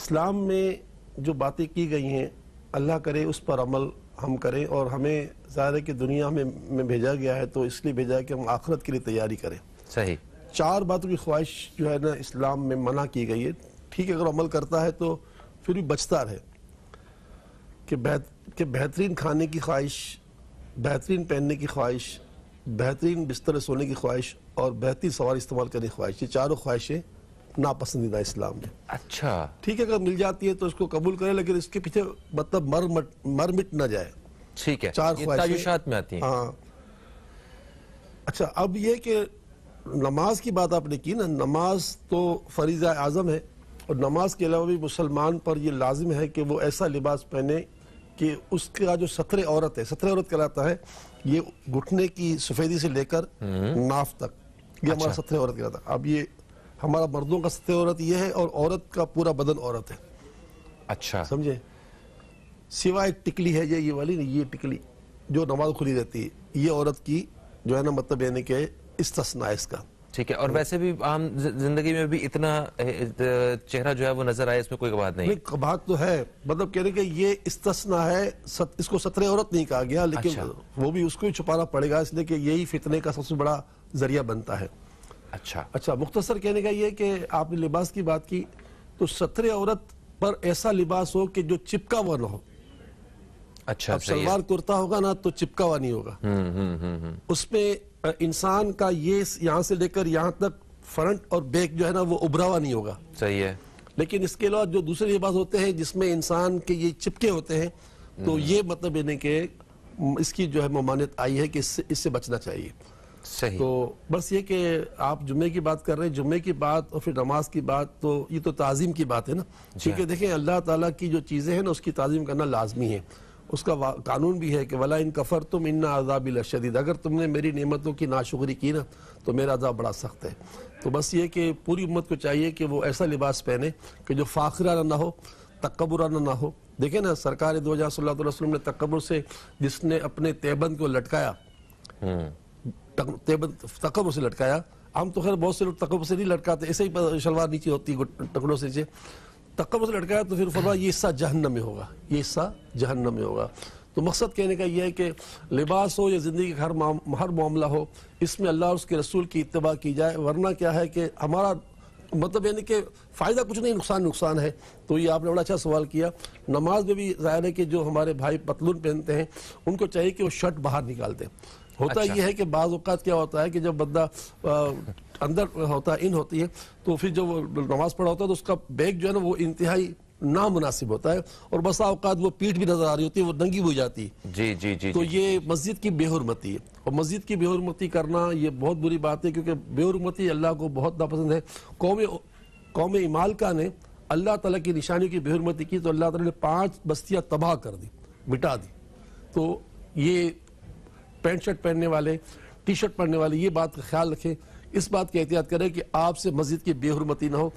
اسلام میں جو باتیں کی گئی ہیں اللہ کرے اس پر عمل ہم کریں، اور ہمیں ظاہر ہے کہ دنیا میں بھیجا گیا ہے تو اس لیے بھیجا ہے کہ ہم آخرت کے لیے تیاری کریں۔ صحیح۔ 4 باتوں کی خواہش جو ہے نا اسلام میں منع کی گئی ہے، ٹھیک ہے اگر عمل کرتا ہے تو پھر بھی بچتا رہے، کہ بہترین کھانے کی خواہش، بہترین پہننے کی خواہش، بہترین بستر سونے کی خواہش اور بہترین سواری استعمال کرنے کی خواہش، یہ 4 خواہشیں ناپسندیدہ اسلام میں۔ اچھا، ٹھیک ہے اگر مل جاتی ہے تو اس کو قبول کرے، لیکن اس کے پیچھے مطلب مر مٹ نہ جائے۔ ٹھیک ہے، 4 یہ خواہشیں تعیشات میں آتی ہیں۔ ہاں۔ اچھا اب یہ کہ نماز کی بات آپ نے کی نا، نماز تو فریضہ اعظم ہے، اور نماز کے علاوہ بھی مسلمان پر یہ لازم ہے کہ وہ ایسا لباس پہنے کہ اس کا جو ستر عورت ہے، ستر عورت کہلاتا ہے یہ گھٹنے کی سفیدی سے لے کر ناف تک، یہ ہمارا ستر عورت کہلاتا ہے۔ اب یہ ہمارا مردوں کا ستر عورت یہ ہے، اور عورت کا پورا بدن عورت ہے۔ اچھا، سمجھے؟ سوائے ٹکلی ہے یہ والی نہیں، یہ ٹکلی جو نماز کھلی رہتی ہے، یہ عورت کی جو ہے نا مطلب یعنی کہ استثناء اس کا۔ ٹھیک ہے، اور ویسے بھی عام زندگی میں بھی اتنا چہرہ جو ہے وہ نظر آئے، اس میں کوئی بات نہیں۔ نہیں بات تو ہے، مطلب کہنے کہ یہ استثناء ہے، اس کو ستر عورت نہیں کہا گیا، لیکن وہ بھی اس کو ہی چھپانا پڑے گا، اس لیے کہ یہی فتنے کا سب سے بڑا ذریعہ بنتا ہے۔ اچھا مختصر کہنے کا یہ کہ آپ نے لباس کی بات کی، تو ستر عورت پر ایسا لباس ہو کہ جو چپکا ہوا نہ ہو۔ اچھا، اب شلوار کرتا ہوگا نا تو چپکا ہوا نہیں ہوگا، اس میں انسان کا یہ یہاں سے لے کر یہاں تک فرنٹ اور بیک جو ہے نا وہ ابھرا ہوا نہیں ہوگا۔ صحیح ہے۔ لیکن اس کے علاوہ جو دوسرے لباس ہوتے ہیں جس میں انسان کے یہ چپکے ہوتے ہیں، تو یہ مطلب یعنی کہ اس کی جو ہے ممانعت آئی ہے کہ اس سے بچنا چاہیے۔ صحیح۔ تو بس یہ کہ آپ جمعے کی بات کر رہے ہیں، جمعے کی بات اور پھر نماز کی بات، تو یہ تو تعظیم کی بات ہے نا، کیونکہ دیکھیں اللہ تعالیٰ کی جو چیزیں ہیں نا اس کی تعظیم کرنا لازمی ہے، اس کا قانون بھی ہے کہ وَلَا إِن كَفَرْتُمْ إِنَّ عَذَابِي لَشَدِيدٌ، اگر تم نے میری نعمتوں کی ناشکری کی نا تو میرا عذاب بڑا سخت ہے۔ تو بس یہ کہ پوری امت کو چاہیے کہ وہ ایسا لباس پہنے کہ جو فاخرانہ نہ ہو، تکبرانہ نہ ہو۔ دیکھیں نا سرکار دو جہاں صلی اللہ علیہ وسلم نے تکبر سے جس نے اپنے تیبند کو لٹکایا، تکبر سے لٹکایا، ہم تو خیر بہت سے لوگ تکبر سے نہیں لٹکاتے، ایسے ہی شلوار نیچے ہوتی ہے ٹکڑوں سے نیچے، تکبر سے لٹکایا تو پھر فرمایا یہ حصہ جہنم میں ہوگا، یہ حصہ جہنم میں ہوگا۔ تو مقصد کہنے کا یہ ہے کہ لباس ہو یا زندگی کا ہر معاملہ ہو، اس میں اللہ اور اس کے رسول کی اتباع کی جائے، ورنہ کیا ہے کہ ہمارا مطلب یعنی کہ فائدہ کچھ نہیں، نقصان ہے۔ تو یہ آپ نے بڑا اچھا سوال کیا۔ نماز میں بھی ظاہر ہے کہ جو ہمارے بھائی پتلون پہنتے ہیں ان کو چاہیے کہ وہ شرٹ باہر نکال دیں۔ ہوتا یہ ہے کہ بعض اوقات کیا ہوتا ہے کہ جب بندہ اندر ہوتا ہے، ان ہوتی ہے، تو پھر جب وہ نماز پڑھا ہوتا ہے تو اس کا بیگ جو ہے نا وہ انتہائی نامناسب ہوتا ہے، اور بسا اوقات وہ پیٹھ بھی نظر آ رہی ہوتی ہے، وہ ننگی ہوئی جاتی ہے۔ جی تو یہ مسجد کی بے حرمتی ہے، اور مسجد کی بے حرمتی کرنا یہ بہت بری بات ہے، کیونکہ بے حرمتی اللہ کو بہت ناپسند ہے۔ قوم امالکا نے اللہ تعالیٰ کی نشانیوں کی بے حرمتی کی تو اللہ تعالیٰ نے 5 بستیاں تباہ کر دی، مٹا دی۔ تو یہ پینٹ شرٹ پہننے والے، ٹی شرٹ پہننے والے یہ بات کا خیال رکھیں، اس بات کی احتیاط کریں کہ آپ سے مسجد کی بے حرمتی نہ ہو۔